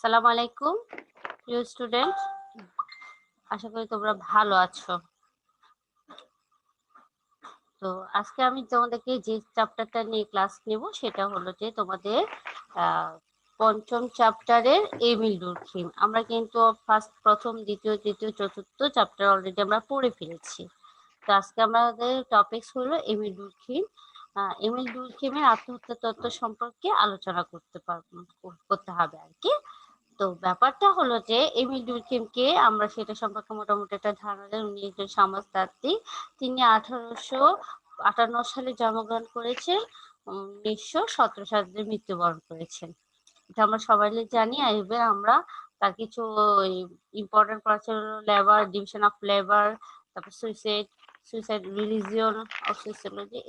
আসসালামু আলাইকুম প্রিয় স্টুডেন্ট, আশা করি তোমরা ভালো আছো। তো আজকে আমি তোমাদেরকে যে চ্যাপ্টারটা নিয়ে ক্লাস নেব সেটা হলো যে তোমাদের পঞ্চম চ্যাপ্টারের এমিল ডুরখিম। আমরা কিন্তু প্রথম, দ্বিতীয়, তৃতীয়, চতুর্থ চ্যাপ্টার অলরেডি আমরা পড়ে ফেলেছি। তো আজকে আমাদের টপিকস হলো এমিল ডুরখিম। এমিল ডুরখিমের আত্মহত্যা তত্ত্ব সম্পর্কে আলোচনা করতে হবে আর কি। তো ব্যাপারটা হলো যে এমিল ডুরখিমকে আমরা সেটা সম্পর্কে মোটামুটি একটা ধারণা দেয়। উনি একজন সমাজতাত্ত্বিক। তিনি 1858 সালে জন্মগ্রহণ করেছেন, 1917 সালে মৃত্যুবরণ করেছেন। এটা আমরা সবাই জানি। এবার আমরা তার কিছু ইম্পর্টেন্ট পড়াচ্ছে হলো লেবার, ডিভিশন অফ লেবার, তারপর সুইসাইড, রিলিজিয়ন অফ সোসিওলজি।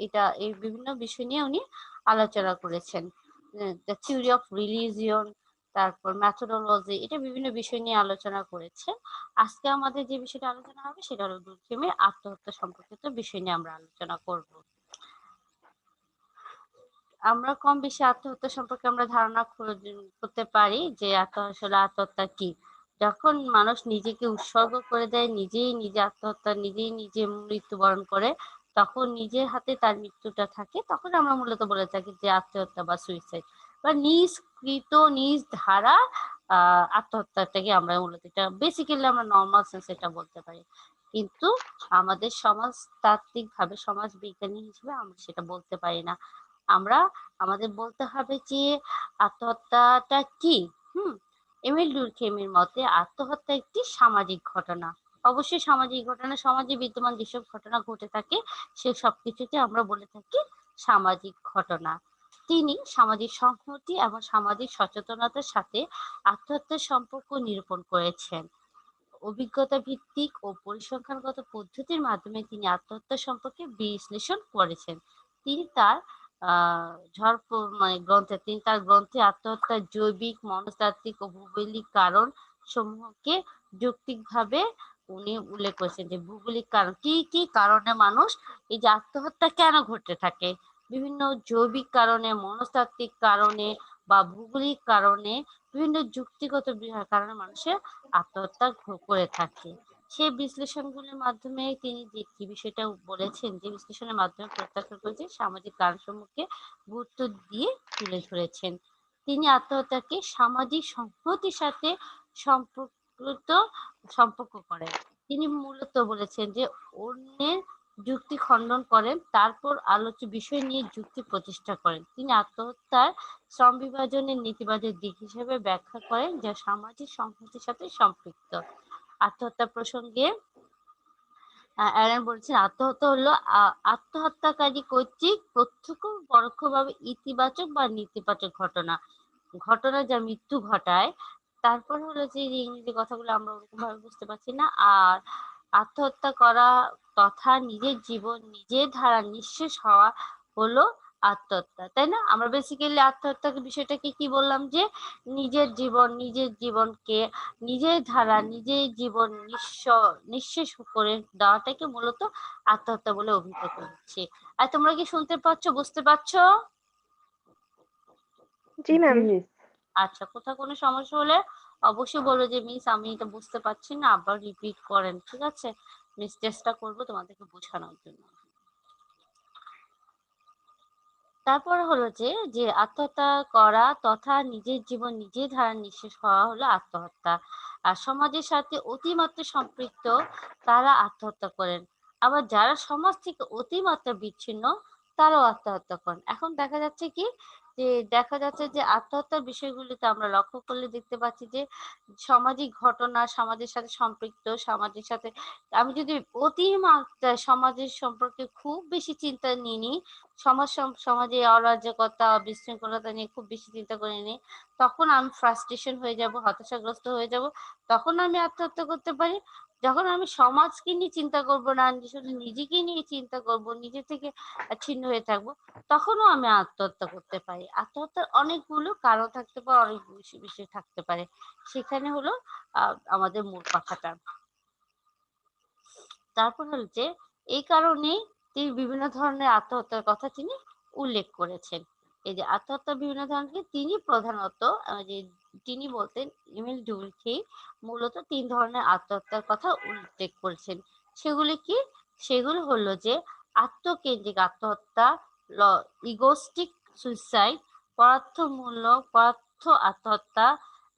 এই বিভিন্ন বিষয় নিয়ে উনি আলোচনা করেছেন। দ্য থিওরি অফ রিলিজিয়ন, তারপর ম্যাথোডোলজি, এটা বিভিন্ন বিষয় নিয়ে আলোচনা করেছে। আজকে আমাদের যে বিষয়টা আলোচনা হবে সেটা হলো ডুরখিমের আত্মহত্যা সম্পর্কিত বিষয় নিয়ে আমরা আলোচনা করব। আমরা কম বেশি আত্মহত্যা সম্পর্কে আমরা ধারণা করতে পারি যে আসলে আত্মহত্যা কি। যখন মানুষ নিজেকে উৎসর্গ করে দেয়, নিজেই নিজে মৃত্যুবরণ করে, তখন নিজের হাতে তার মৃত্যুটা থাকে, তখন আমরা মূলত বলে থাকি যে আত্মহত্যা বা সুইসাইড বা নিজ ধারা আত্মহত্যাটাকে আমরা মূলত, এটা বেসিক্যালি আমরা নর্মাল সেন্স এটা বলতে পারি। কিন্তু আমাদের সমাজতাত্ত্বিক ভাবে, সমাজ বিজ্ঞানী হিসেবে আমরা সেটা বলতে পারি না। আমাদের বলতে হবে যে আত্মহত্যাটা কি। এমিল ডুরখেমের মতে আত্মহত্যা একটি সামাজিক ঘটনা। অবশ্যই সামাজিক ঘটনা, সমাজে বিদ্যমান যেসব ঘটনা ঘটে থাকে সে সবকিছুকে আমরা বলে থাকি সামাজিক ঘটনা। তিনি সামাজিক সংহতি এবং সামাজিক সচেতনতার সাথে আত্মহত্যার সম্পর্ক নিরূপণ করেছেন। অভিজ্ঞতা ভিত্তিক ও পরিসংখ্যানগত পদ্ধতির মাধ্যমে তিনি আত্মহত্যা সম্পর্কে বিশ্লেষণ করেছেন। তিনি তার গ্রন্থে আত্মহত্যার জৈবিক, মনস্তাত্ত্বিক ও ভৌগোলিক কারণ সমূহকে যৌক্তিকভাবে উনি উল্লেখ করেছেন যে ভৌগোলিক কারণ কি কি কারণে মানুষ এই যে আত্মহত্যা কেন ঘটে থাকে, বিভিন্ন জৈবিক কারণে, মনস্তাত্ত্বিক কারণে বা ভৌগোলিক কারণে, বিভিন্ন যুক্তিগত কারণে মানুষের আত্মহত্যা করে থাকে। সেই বিশ্লেষণগুলির মাধ্যমে তিনি যে বিষয়টা বলেছেন, যে বিশ্লেষণের মাধ্যমে প্রত্যাখ্যান করেছেন, সামাজিক কারণসমূহকে গুরুত্ব দিয়ে তুলে ধরেছেন। তিনি আত্মহত্যাকে সামাজিক সংহতির সাথে সম্পর্ক করেন। তিনি মূলত বলেছেন যে অন্যের যুক্তি খণ্ডন করেন, তারপর আলোচ্য বিষয় নিয়ে যুক্তি প্রতিষ্ঠা করেন। তিনি আত্মহত্যার শ্রম বিভাজনের নেতিবাচক দিক হিসেবে ব্যাখ্যা করেন, যা সামাজিক সংহতির সাথে সম্পৃক্ত। আত্মহত্যা প্রসঙ্গে অ্যালেন বলছেন আত্মহত্যা হলো আত্মহত্যাকারী কর্তৃক প্রত্যক্ষ পরোক্ষভাবে ইতিবাচক বা নেতিবাচক ঘটনা যা মৃত্যু ঘটায়। তারপর হলো যে ইংরেজি কথাগুলো আমরা ওরকম ভাবে বুঝতে পারছি না। আর আত্মহত্যা করা তথা নিজের জীবন নিজের ধারা নিঃশেষ হওয়া হলো আত্মহত্যা, তাই না? আমরা বেসিক্যালি আত্মহত্যার বিষয়টাকে কি বললাম, যে নিজের জীবনকে নিজের ধারা নিজের জীবন নিঃশেষ করে দেওয়াটাকে মূলত আত্মহত্যা বলে অভিহিত করছে। আর তোমরা কি শুনতে পাচ্ছ, বুঝতে পারছো? জি ম্যাম। আচ্ছা, কোথাও কোনো সমস্যা হলে অবশ্যই বলবো যে মিস আমি এটা বুঝতে পারছি না, আবার রিপিট করেন, ঠিক আছে? মিস চেষ্টা করবো তোমাদেরকে বোঝানোর জন্য। তারপর হলো যে আত্মহত্যা করা তথা নিজের জীবন নিজের ধারা নিঃশেষ হওয়া হলো আত্মহত্যা। আর সমাজের সাথে অতিমাত্রা সম্পৃক্ত তারা আত্মহত্যা করেন। আবার যারা সমাজ থেকে অতিমাত্রা বিচ্ছিন্ন তারাও আত্মহত্যা করেন। এখন দেখা যাচ্ছে যে আত্মহত্যার বিষয়গুলিতে আমরা লক্ষ্য করলে দেখতে পাচ্ছি যে সামাজিক ঘটনা, সমাজের সাথে সম্পৃক্ত, সমাজের সাথে আমি যদি অতিমাত্রায় সমাজের সম্পর্কে খুব বেশি চিন্তা নিয়ে নিই, সমাজে অরাজকতা, বিশৃঙ্খলতা নিয়ে খুব বেশি চিন্তা করে নিই, তখন আমি ফ্রাস্ট্রেশন হয়ে যাব, হতাশাগ্রস্ত হয়ে যাব, তখন আমি আত্মহত্যা করতে পারি। যখন আমি সমাজকে নিয়ে চিন্তা করব না, শুধু নিজেকে নিয়ে চিন্তা করব, নিজে থেকে ছিন্ন হয়ে থাকবো, তখনও আমি আত্মহত্যা করতে পারি। আত্মহত্যার অনেকগুলো কারণ থাকতে পারে, অনেক বিষয় থাকতে পারে। সেখানে হলো আমাদের মূল কথাটা। তারপর হলো এই কারণে তিনি বিভিন্ন ধরনের আত্মহত্যার কথা তিনি উল্লেখ করেছেন। এই যে আত্মহত্যা বিভিন্ন ধরনের, তিনি প্রধানত যে তিনি বলতেন এমিল ডুর্খেইম মূলত 3 ধরনের আত্মহত্যার কথা উল্লেখ করেছেন। সেগুলি কি? সেগুলো হলো যে আত্মকেন্দ্রিক আত্মহত্যা, ইগোস্টিক সুইসাইড, পরার্থ আত্মহত্যা,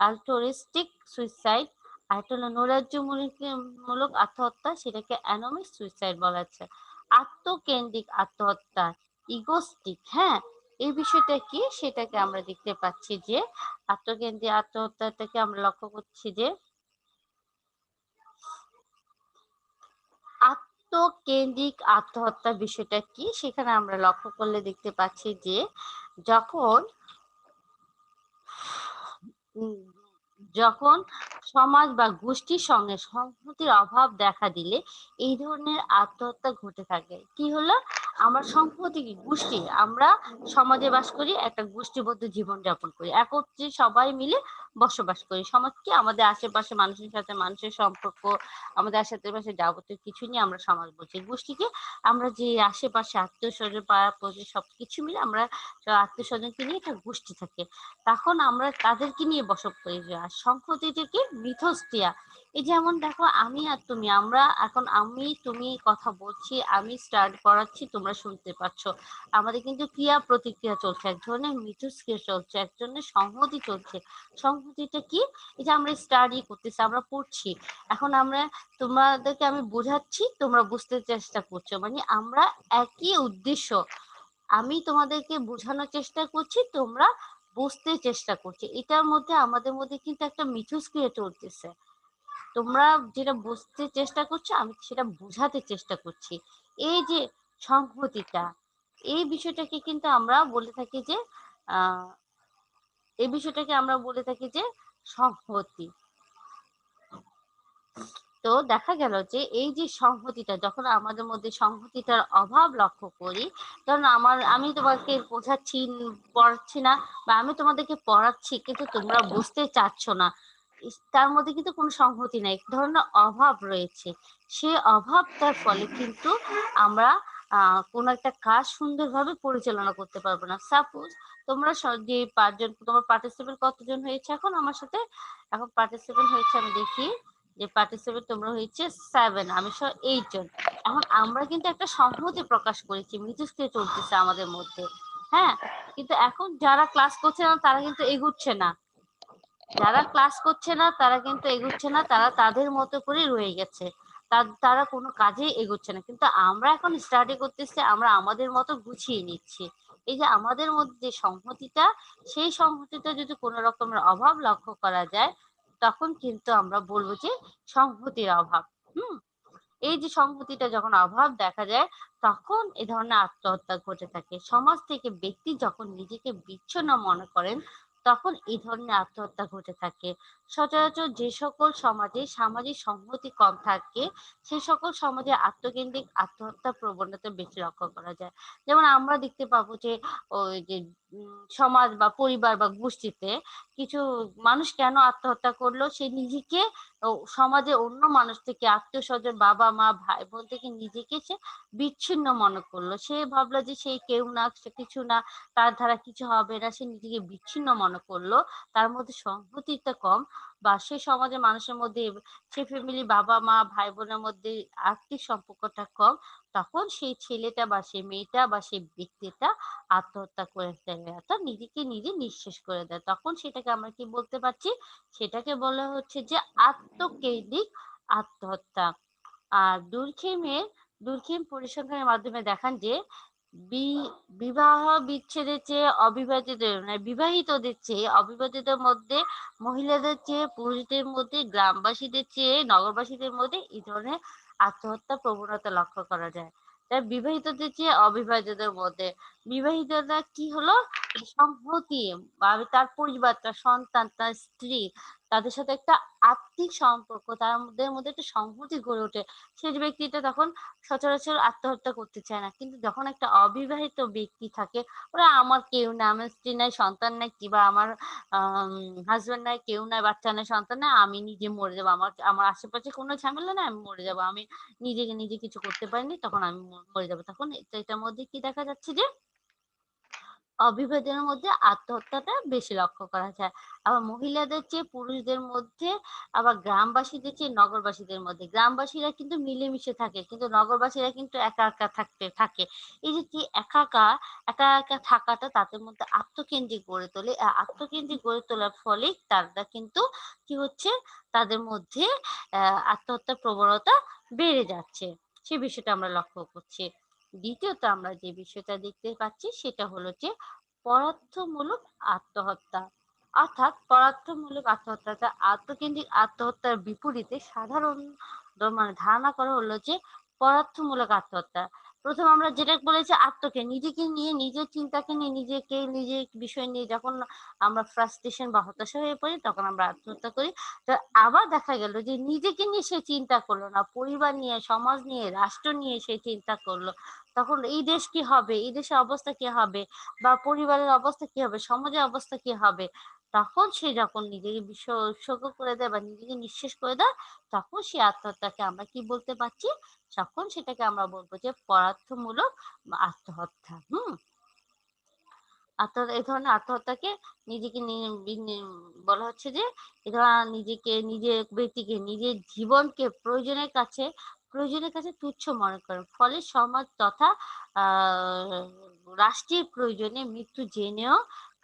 অ্যালট্রুইস্টিক সুইসাইড, আর একটা হলো নৈরাজ্যমূলক আত্মহত্যা, সেটাকে অ্যানোমিক সুইসাইড বলা হচ্ছে। আত্মকেন্দ্রিক আত্মহত্যা, ইগোস্টিক, হ্যাঁ, এই বিষয়টা কি সেটাকে আমরা দেখতে পাচ্ছি যে আত্মকেন্দ্রিক আত্মহত্যাটাকে আমরা লক্ষ্য করছি যে আত্মকেন্দ্রিক আত্মহত্যা বিষয়টা কি সেখানে আমরা লক্ষ্য করলে দেখতে পাচ্ছি যে যখন যখন সমাজ বা গোষ্ঠীর সঙ্গে সংহতির অভাব দেখা দিলে এই ধরনের আত্মহত্যা ঘটে থাকে। কি হলো? আমরা সংহতি গোষ্ঠী, আমরা সমাজে বাস করি, একটা গোষ্ঠীবদ্ধ জীবন যাপন করি, একত্রে সবাই মিলে বসবাস করি। সমাজ কি? আমাদের আশেপাশে মানুষের সাথে মানুষের সম্পর্ক, আমাদের আশেপাশে যাবতীয় কিছু নিয়ে আমরা সমাজ বলছি। গোষ্ঠীকে আমরা যে আশেপাশে আত্মীয় স্বজন পাড়া প্রতিবেশী সবকিছু মিলে আমরা আত্মীয় স্বজনকে নিয়ে একটা গোষ্ঠী থাকে, তখন আমরা তাদেরকে নিয়ে বসবাস করি। আর সংহতিটাকে মিথস্ক্রিয়া, এই যেমন দেখো আমি আর তুমি, আমরা এখন আমি তুমি কথা বলছি, আমি স্টার্ট করাচ্ছি, তোমরা শুনতে পাচ্ছ, আমাদের কিন্তু ক্রিয়া প্রতিক্রিয়া চলছে, এক ধরনের মিথস্ক্রিয়া চলছে, এক ধরনের সংহতি চলছে। সংহতিটা কি? এই যে আমরা স্টাডি করতেছি, আমরা পড়ছি, এখন আমরা তোমাদেরকে আমি বোঝাচ্ছি, তোমরা বুঝতে চেষ্টা করছো, মানে আমরা একই উদ্দেশ্য, আমি তোমাদেরকে বোঝানোর চেষ্টা করছি, তোমরা বুঝতে চেষ্টা করছি, এটার মধ্যে আমাদের মধ্যে কিন্তু একটা মিথস্ক্রিয়া চলতেছে। তোমরা যেটা বুঝতে চেষ্টা করছো, আমি সেটা বোঝাতে চেষ্টা করছি। এই যে সংহতিটা, এই বিষয়টাকে কিন্তু আমরা বলে থাকি যে আহ এই বিষয়টাকে আমরা বলে থাকি যে সংহতি। তো দেখা গেল যে এই যে সংহতিটা, যখন আমাদের মধ্যে সংহতিটার অভাব লক্ষ্য করি, ধরুন আমি তোমাকে বোঝাচ্ছি, পড়াচ্ছি না, বা আমি তোমাদেরকে পড়াচ্ছি কিন্তু তোমরা বুঝতে চাচ্ছ না, তার মধ্যে কিন্তু কোনো সংহতি নাই, এক ধরনের অভাব রয়েছে। সেই অভাবটার ফলে কিন্তু আমরা কোনো একটা কাজ সুন্দরভাবে পরিচালনা করতে পারবো না। সাপোজ তোমরা যে 5 জন, তোমার পার্টিসিপেন্ট কতজন হয়েছে এখন আমার সাথে? এখন পার্টিসিপেন্ট হয়েছে, আমি দেখি যে পার্টিসিপেন্ট তোমরা হয়েছে 7, আমি সহ 8 জন। এখন আমরা কিন্তু একটা সংহতি প্রকাশ করেছি, মিথস্ক্রিয়া চলতেছে আমাদের মধ্যে, হ্যাঁ, কিন্তু এখন যারা ক্লাস করছে না তারা কিন্তু এগুচ্ছে না, যারা ক্লাস করছে না তারা কিন্তু এগুচ্ছে না, তারা তাদের মতো করে রয়ে গেছে, তারা কোনো কাজে এগুচ্ছে না, কিন্তু আমরা এখন স্টাডি করতেছি, আমরা আমাদের মতো গুছিয়ে নিচ্ছি। এই যে আমাদের মধ্যে যে সংহতিটা, সেই সংহতিটা যদি কোনো রকমের অভাব লক্ষ্য করা যায়, তখন কিন্তু আমরা বলবো যে সংহতির অভাব। হুম, এই যে সংহতিটা যখন অভাব দেখা যায়, তখন এ ধরনের আত্মহত্যা ঘটে থাকে। সমাজ থেকে ব্যক্তি যখন নিজেকে বিচ্ছিন্ন মনে করেন, তখন এই ধরনের আত্মহত্যা ঘটে থাকে। সচরাচর যে সকল সমাজে সামাজিক সংহতি কম থাকে, সে সকল সমাজে আত্মকেন্দ্রিক আত্মহত্যা প্রবণতা বেশি লক্ষ্য করা যায়। যেমন আমরা দেখতে পাবো যে ওই যে সমাজ বা পরিবার বা গোষ্ঠীতে কিছু মানুষ কেন আত্মহত্যা করলো, সে নিজেকে সমাজে অন্য মানুষ থেকে, আত্মীয় স্বজন, বাবা মা ভাই বোন থেকে নিজেকে সে বিচ্ছিন্ন মনে করলো, সে ভাবলো যে সে কেউ না, সে কিছু না, তার দ্বারা কিছু হবে না, সে নিজেকে বিচ্ছিন্ন মনে করলো, তার মধ্যে সংহতিটা কম, বা সে সমাজের মানুষের মধ্যে, সে ফ্যামিলি বাবা মা ভাই বোনের মধ্যে আর্থিক সম্পর্কটা কম, তখন সেই ছেলেটা বা সেই মেয়েটা বা সেই ব্যক্তিটা আত্মহত্যা করে ফেলে, অর্থাৎ নিজেকে নিজে নিঃশেষ করে দেয়। তখন সেটাকে আমরা কি বলতে পারছি? সেটাকে বলা হচ্ছে যে আত্মকেন্দ্রিক আত্মহত্যা। আর দুর্খেম পরিসংখ্যানের মাধ্যমে দেখান যে বিবাহ বিচ্ছেদের চেয়ে অবিবাহিতদের, মানে বিবাহিতদের চেয়ে অবিবাহিতদের মধ্যে, মহিলাদের চেয়ে পুরুষদের মধ্যে, গ্রামবাসীদের চেয়ে নগরবাসীদের মধ্যে এই ধরনের আত্মহত্যা প্রবণতা লক্ষ্য করা যায়। তাই বিবাহিতদের চেয়ে অবিবাহিতদের মধ্যে, বিবাহিতরা কি হলো, সংহতি বা তার পরিবার, তার সন্তান, তার স্ত্রী, তাদের সাথে একটা আত্মিক সম্পর্ক, তাদের মধ্যে একটা সংহতি গড়ে ওঠে, সেই ব্যক্তিটা তখন সচরাচর আত্মহত্যা করতে চায় না। কিন্তু যখন একটা অবিবাহিত ব্যক্তি থাকে, ওরা আমার কেউ না, আমার স্ত্রী নাই, সন্তান নাই, কিংবা আমার হাজবেন্ড নাই, কেউ নাই, বাচ্চা নাই, সন্তান নাই, আমি নিজে মরে যাবো, আমার আমার আশেপাশে কোনো ঝামেলা নাই, আমি মরে যাবো, আমি নিজেকে নিজে কিছু করতে পারিনি, তখন আমি মরে যাবো, তখন এটার মধ্যে কি দেখা যাচ্ছে যে অবিবাহিতদের মধ্যে আত্মহত্যাটা বেশি লক্ষ্য করা যায়। আবার মহিলাদের চেয়ে পুরুষদের মধ্যে, আবার গ্রামবাসীদের চেয়ে নগরবাসীদের মধ্যে। গ্রামবাসীরা কিন্তু মিলেমিশে থাকে, কিন্তু নগরবাসীরা কিন্তু একা একা থাকে। এই যে একা একা থাকাটা তাদের মধ্যে আত্মকেন্দ্রিক গড়ে তোলে। আত্মকেন্দ্রিক গড়ে তোলার ফলে তারা কিন্তু কি হচ্ছে, তাদের মধ্যে আত্মহত্যার প্রবণতা বেড়ে যাচ্ছে। সে বিষয়টা আমরা লক্ষ্য করছি। দ্বিতীয়ত আমরা যে বিষয়টা দেখতে পাচ্ছি সেটা হলো যে পদার্থমূলক আত্মহত্যা। অর্থাৎ পদার্থমূলক আত্মহত্যাটা আত্মকেন্দ্রিক আত্মহত্যার বিপরীতে সাধারণ মানে ধারণা করা হলো যে পদার্থমূলক আত্মহত্যা। প্রথম আমরা যেটা বলেছি নিজেকে নিয়ে, নিজের চিন্তাকে নিয়ে, নিজের বিষয় নিয়ে যখন আমরা ফ্রাস্ট্রেশন বা হতাশা হয়ে পড়ি তখন আমরা আত্মহত্যা করি। তো আবার দেখা গেল যে নিজেকে নিয়ে সে চিন্তা করলো না, পরিবার নিয়ে, সমাজ নিয়ে, রাষ্ট্র নিয়ে সে চিন্তা করলো, তখন এই দেশ কি হবে, এই দেশের অবস্থা কি হবে, বা পরিবারের অবস্থা কি হবে, সমাজের অবস্থা কি হবে, তখন সে যখন নিজেকে উৎসর্গ করে দেয় বা নিজেকে নিঃশেষ করে দেয়, তখন সে আত্মহত্যাকে আমরা কি বলতে পারছি, তখন সেটাকে আমরা বলবো যে পদার্থমূলক আত্মহত্যা। এই ধরনের আত্মহত্যাকে নিজেকে বলা হচ্ছে যে এ ধরনের নিজের ব্যক্তিকে, নিজের জীবনকে প্রয়োজনের কাছে তুচ্ছ মনে করেন, ফলে সমাজ তথা রাষ্ট্রের প্রয়োজনে মৃত্যু জেনেও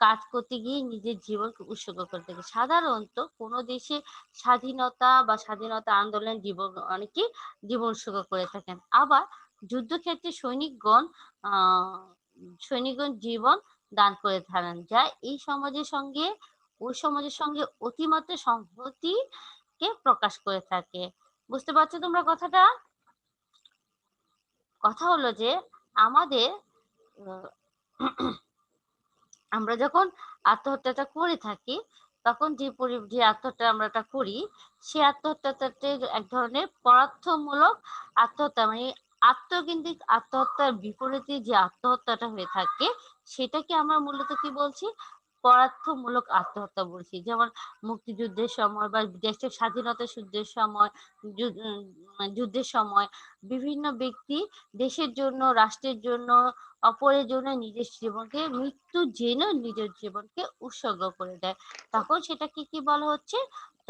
কাজ করতে গিয়ে নিজের জীবনকে উৎসর্গ করে থাকে। সাধারণত কোনো দেশে স্বাধীনতা আন্দোলন অনেকে জীবন উৎসর্গ করে থাকেন। আবার যুদ্ধক্ষেত্রে সৈনিকগণ জীবন দান করে থাকেন, যা ওই সমাজের সঙ্গে অতিমাত্রা সংহতিকে প্রকাশ করে থাকে। বুঝতে পারছো তোমরা কথাটা? কথা হলো যে আমাদের আমরা যখন আত্মহত্যাটা করে থাকি, তখন যে আত্মহত্যা আমরা করি, সে আত্মহত্যাটাতে এক ধরনের পদার্থমূলক আত্মহত্যা, মানে আত্মকেন্দ্রিক আত্মহত্যার বিপরীতে যে আত্মহত্যাটা হয়ে থাকে, সেটাকে আমরা মূলত কি বলছি, পদার্থমূলক আত্মহত্যা বলছি। যেমন মুক্তিযুদ্ধের সময় বা দেশের স্বাধীনতা যুদ্ধের সময় বিভিন্ন ব্যক্তি দেশের জন্য, রাষ্ট্রের জন্য, অপরের জন্য নিজের জীবনকে মৃত্যু জেনে নিজের জীবনকে উৎসর্গ করে দেয়, তখন সেটাকে কি বলা হচ্ছে,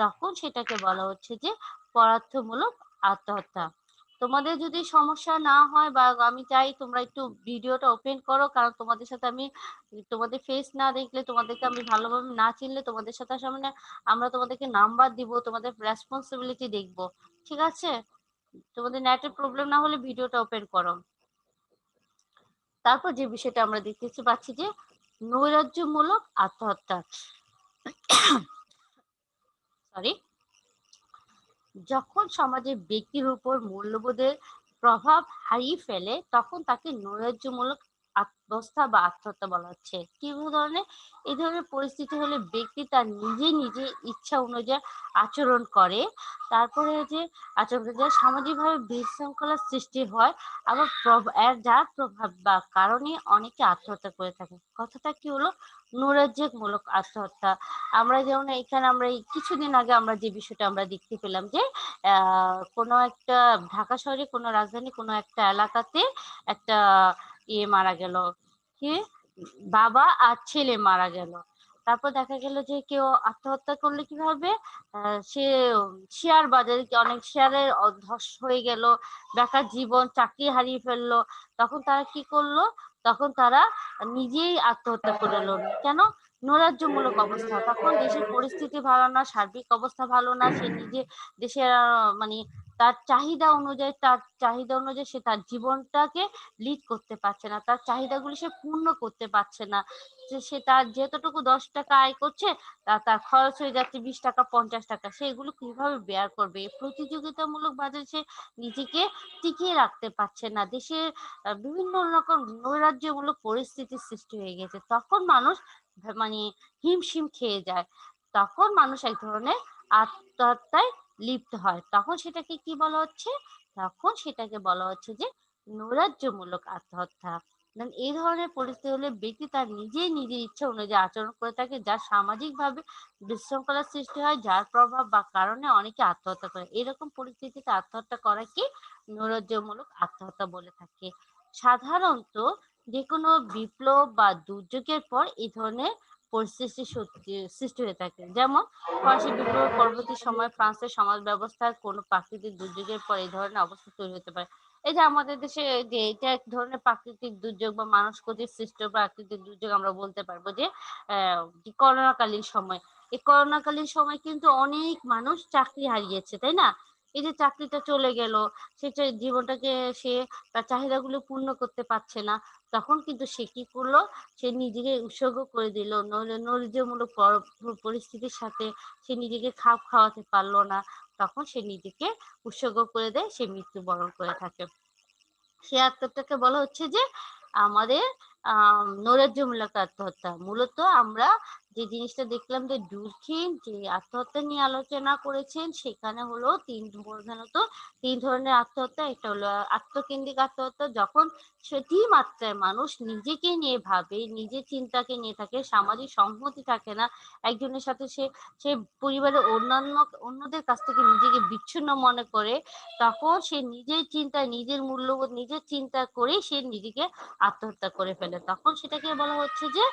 তখন সেটাকে বলা হচ্ছে যে পদার্থমূলক আত্মহত্যা। তোমাদের যদি সমস্যা না হয় বা আমি চাই তোমরা একটু ভিডিওটা ওপেন করো, কারণ তোমাদের সাথে আমি তোমাদের ফেস না দেখলে, তোমাদেরকে আমি ভালোভাবে না চিনলে, তোমাদের সাথে সামনে আমরা তোমাদেরকে নাম্বার দিব, তোমাদের রেসপন্সিবিলিটি দেখব। ঠিক আছে? তোমাদের নেটের প্রবলেম না হলে ভিডিওটা ওপেন করো। তারপর যে বিষয়টা আমরা দেখতে পাচ্ছি যে নৈরাজ্যমূলক আত্মহত্যা। সরি, যখন সমাজের ব্যক্তির উপর মূল্যবোধের প্রভাব হারিয়ে ফেলে, তখন তাকে নৈরাজ্যমূলক অবস্থা বা আত্মহত্যা বলা হচ্ছে। কি ধরনের? এই ধরনের পরিস্থিতি হলে ব্যক্তি তার নিজে ইচ্ছা অনুযায়ী আচরণ করে, তারপরে যে আচরণ করে, সামাজিকভাবে বিশৃঙ্খলার সৃষ্টি হয়, আবার যার প্রভাব বা কারণে অনেকে আত্মহত্যা করে থাকে। কথাটা কি হলো? নৈরাজ্যমূলক আত্মহত্যা। আমরা যেমন এখানে আমরা এই কিছুদিন আগে আমরা যে বিষয়টা আমরা দেখতে পেলাম যে কোনো একটা ঢাকা শহরে কোনো রাজধানী কোনো একটা এলাকাতে একটা মারা গেল, কি, বাবা আর ছেলে মারা গেল। তারপর দেখা গেল যে কেউ আত্মহত্যা করলে কিভাবে, সে শেয়ার বাজারে অনেক শেয়ারের ধস হয়ে গেল, বেকার জীবন, চাকরি হারিয়ে ফেললো, তখন তারা কি করলো, তখন তারা নিজেই আত্মহত্যা করলো। কেন? নৈরাজ্যমূলক অবস্থা, তখন দেশের পরিস্থিতি ভালো না, সার্বিক অবস্থা ভালো না, সে নিজে দেশের মানে তার চাহিদা অনুযায়ী সে তার জীবনটাকে লিড করতে পারছে না, তার চাহিদাগুলি সে পূর্ণ করতে পারছে না, যে সে তার যেতটুকু 10 টাকা আয় করছে তার খরচ হয়ে যাচ্ছে 20 টাকা 50 টাকা, সে এগুলো কিভাবে বেয়ার করবে? প্রতিযোগিতামূলক বাজারে সে নিজেকে টিকিয়ে রাখতে পারছে না, দেশের বিভিন্ন রকম নৈরাজ্যমূলক পরিস্থিতির সৃষ্টি হয়ে গেছে, তখন মানুষ মানে হিমশিম খেয়ে যায়, তখন মানুষ এক ধরনের আত্মহত্যায় লিপ্ত হয়, তখন সেটাকে কি বলা হচ্ছে, তখন সেটাকে বলা হচ্ছে যে নৈরাজ্যমূলক আত্মহত্যা। এই ধরনের পরিস্থিতি হলে ব্যক্তি তার নিজের ইচ্ছা অনুযায়ী আচরণ করে থাকে, যার সামাজিকভাবে বিশৃঙ্খলার সৃষ্টি হয়, যার প্রভাব বা কারণে অনেকে আত্মহত্যা করে। এরকম পরিস্থিতিতে আত্মহত্যা করা কি নৈরাজ্যমূলক আত্মহত্যা বলে থাকে। সাধারণত যে কোনো বিপ্লব বা দুর্যোগের পর এই ধরনের পরিস্থিতি সৃষ্টি হয়ে থাকে। যেমন ফরাসি বিপ্লব পরবর্তী সময় ফ্রান্সের সমাজ ব্যবস্থার কোনো প্রাকৃতিক দুর্যোগের পর এই ধরনের অবস্থা তৈরি হতে পারে। এই যে আমাদের দেশে যে এটা এক ধরনের প্রাকৃতিক দুর্যোগ বা মানুষ কর্তৃক সৃষ্ট প্রাকৃতিক দুর্যোগ আমরা বলতে পারবো যে করোনাকালীন সময়। এই করোনাকালীন সময় কিন্তু অনেক মানুষ চাকরি হারিয়েছে, তাই না? এই যে চাকরিটা চলে গেল, সেটা জীবনটাকে সে তার চাহিদাগুলো পূর্ণ করতে পারছে না, তখন কিন্তু সে কি করলো, সে নিজেকে উৎসর্গ করে দিল নৈরাজ্যমূলক পরিস্থিতির সাথে সে নিজেকে খাপ খাওয়াতে পারলো না, তখন সে নিজেকে উৎসর্গ করে দেয়, সে মৃত্যুবরণ করে থাকে। সে আত্মহত্যাকে বলা হচ্ছে যে আমাদের নৈরাজ্যমূলক আত্মহত্যা। মূলত আমরা যে জিনিসটা দেখলাম যে ডুরখিম যে আত্মহত্যা নিয়ে আলোচনা করেছেন, সেখানে হলো প্রধানত তিন ধরনের আত্মহত্যা। একটা হলো আত্মকেন্দ্রিক আত্মহত্যা, যখন সেটি মাত্রায় মানুষ নিজেকে নিয়ে ভাবে, নিজের চিন্তাকে নিয়ে থাকে, সামাজিক সংহতি থাকে না একজনের সাথে, সে পরিবারের অন্যদের কাছ থেকে নিজেকে বিচ্ছিন্ন মনে করে, তখন সে নিজের চিন্তায়, নিজের মূল্যবোধ, নিজের চিন্তা করেই সে নিজেকে আত্মহত্যা করে ফেলে। তখন সেটাকে বলা হচ্ছে যে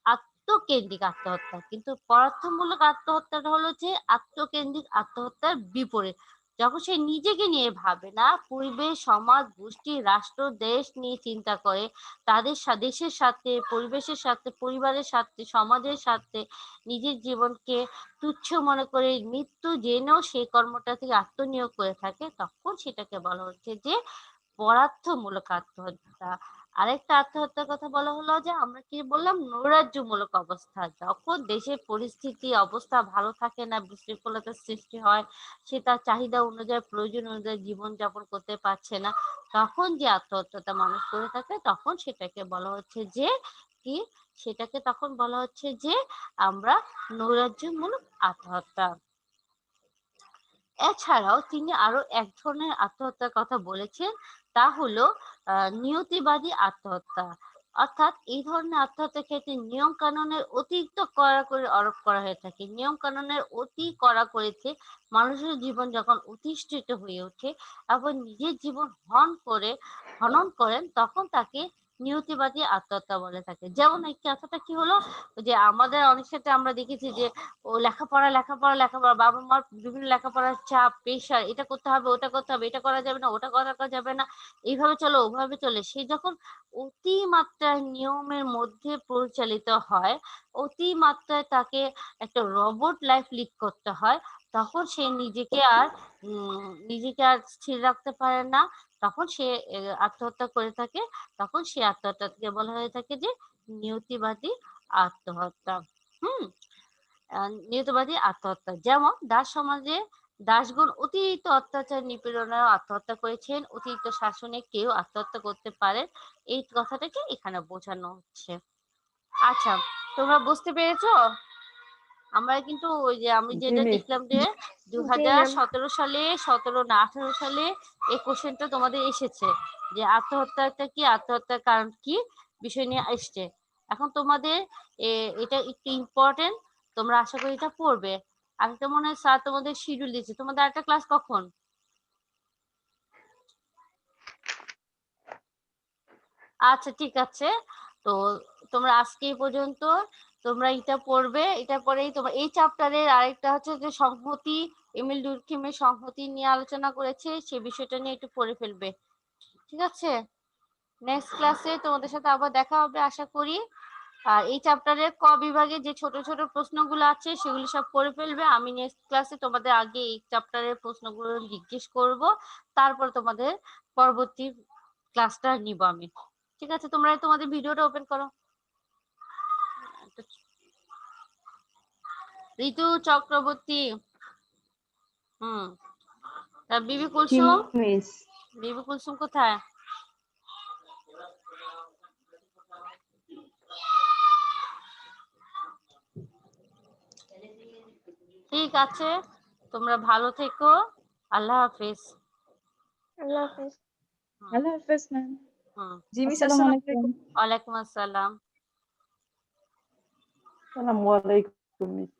আত্মকেন্দ্রিক আত্মহত্যা। কিন্তু পদার্থমূলক আত্মহত্যাটা হলো যে আত্মকেন্দ্রিক আত্মহত্যার বিপরীত। যখন সে নিজেকে নিয়ে ভাবে না, পরিবেশ, সমাজ, গোষ্ঠী, রাষ্ট্র, দেশ নিয়ে চিন্তা করে, তাদের দেশের সাথে, পরিবেশের সাথে, পরিবারের সাথে, সমাজের সাথে নিজের জীবনকে তুচ্ছ মনে করে মৃত্যু জেনেও সেই কর্মটা থেকে আত্মনিয়োগ করে থাকে, তখন সেটাকে বলা হচ্ছে যে পদার্থমূলক আত্মহত্যা। আরেকটা আত্মহত্যার কথা বলা হলো যে আমরা কি বললাম, নৈরাজ্যমূলক অবস্থা। যখন দেশের পরিস্থিতি অবস্থা ভালো থাকে না, বিশৃঙ্খলতার সৃষ্টি হয়, সে তার চাহিদা অনুযায়ী, প্রয়োজন অনুযায়ী জীবনযাপন করতে পারছে না, তখন যে আত্মহত্যাটা মানুষ করে থাকে, তখন সেটাকে বলা হচ্ছে যে কি, সেটাকে তখন বলা হচ্ছে যে আমরা নৈরাজ্যমূলক আত্মহত্যা। এছাড়াও তিনি আরো এক ধরনের আত্মহত্যার কথা বলেছেন, তা হলো নিয়তিবাদী আত্মহত্যা। অর্থাৎ এই ধরনের আত্মহত্যার ক্ষেত্রে নিয়ম কানুনের অতিরিক্ত কড়াকড়ি আরোপ করা হয়ে থাকে। নিয়ম কানুনের অতি কড়াকড়িতে মানুষের জীবন যখন অধিষ্ঠিত হয়ে ওঠে এবং নিজের জীবন হনন করেন, তখন তাকে নিয়তিবাদী আত্মহত্যা বলে থাকে। যেমন এই কথাটা কি হলো, যে আমাদের অনেক ক্ষেত্রে আমরা দেখেছি যে ও লেখাপড়া, বাবা মার বিভিন্ন লেখাপড়ার চাপ, প্রেশার, এটা করতে হবে, ওটা করতে হবে, এটা করা যাবে না, ওটা করা যাবে না, এইভাবে চলো, ওভাবে চলে, সে যখন অতিমাত্রায় নিয়মের মধ্যে পরিচালিত হয়, অতিমাত্রায় তাকে একটা রোবট লাইফ লিড করতে হয়, তখন সে নিজেকে আর স্থির রাখতে পারে না, তখন সে আত্মহত্যা করে থাকে। তখন সে আত্মহত্যাকে বলা হয়ে থাকে যে নিয়তিবাদী আত্মহত্যা। হুম। নিয়তবাদী আত্মহত্যা, যেমন দাস সমাজে দাসগণ অতিরিক্ত অত্যাচার নিপীড়নে আত্মহত্যা করেছেন, অতিরিক্ত শাসনে কেউ আত্মহত্যা করতে পারে, এই কথাটাকে এখানে বোঝানো হচ্ছে। আচ্ছা, তোমরা বুঝতে পেরেছো? আমরা কিন্তু ওই যে আমি জি যেটা মিস। দেখলাম যে জি ম্যাম। 2017 সালে, 17 না 18 সালে এই কোশ্চেনটা তোমাদের এসেছে যে আত্মহত্যাটা কি, আত্মহত্যার কারণ কি, বিষয় নিয়ে এসছে। এখন তোমাদের এটা একটু ইম্পর্টেন্ট, তোমরা আশা করি এটা পড়বে। আরেকটা মনে হয় স্যার তোমাদের শিডিউল দিয়েছে, তোমাদের আরেকটা ক্লাস কখন? আচ্ছা ঠিক আছে, তো তোমরা আজকে এই পর্যন্ত তোমরা এটা পড়বে, এটা পরেই তোমার এই চ্যাপ্টারের আরেকটা হচ্ছে যে সংহতি, এমিল ডুরকিমের সংহতি নিয়ে আলোচনা করেছে, সে বিষয়টা নিয়ে একটু পড়ে ফেলবে, ঠিক আছে? নেক্সট ক্লাসে তোমাদের সাথে আবার দেখা হবে আশা করি। আর এই চ্যাপ্টারের ক বিভাগে যে ছোট ছোট প্রশ্নগুলো আছে সেগুলো সব পড়ে ফেলবে। আমি নেক্সট ক্লাসে তোমাদের আগে এই চ্যাপ্টারের প্রশ্নগুলো জিজ্ঞেস করব, তারপর তোমাদের পরবর্তী ক্লাসটা নিব আমি, ঠিক আছে? তোমরা তোমাদের ভিডিওটা ওপেন করো। ঋতু চক্রবর্তী, বিবি জি কুলসুম, মিস। বিবি কুলসুম কোথায়? ঠিক আছে, তোমরা ভালো থেকো, আল্লাহ হাফেজ। আল্লাহ হাফেজ। আল্লাহ হাফেজ ম্যাম। জি মিস, আসসালামু আসসালামু আলাইকুম। আলাইকুম। ওয়ালাইকুম আসসালাম। আসসালামু আলাইকুম মিস।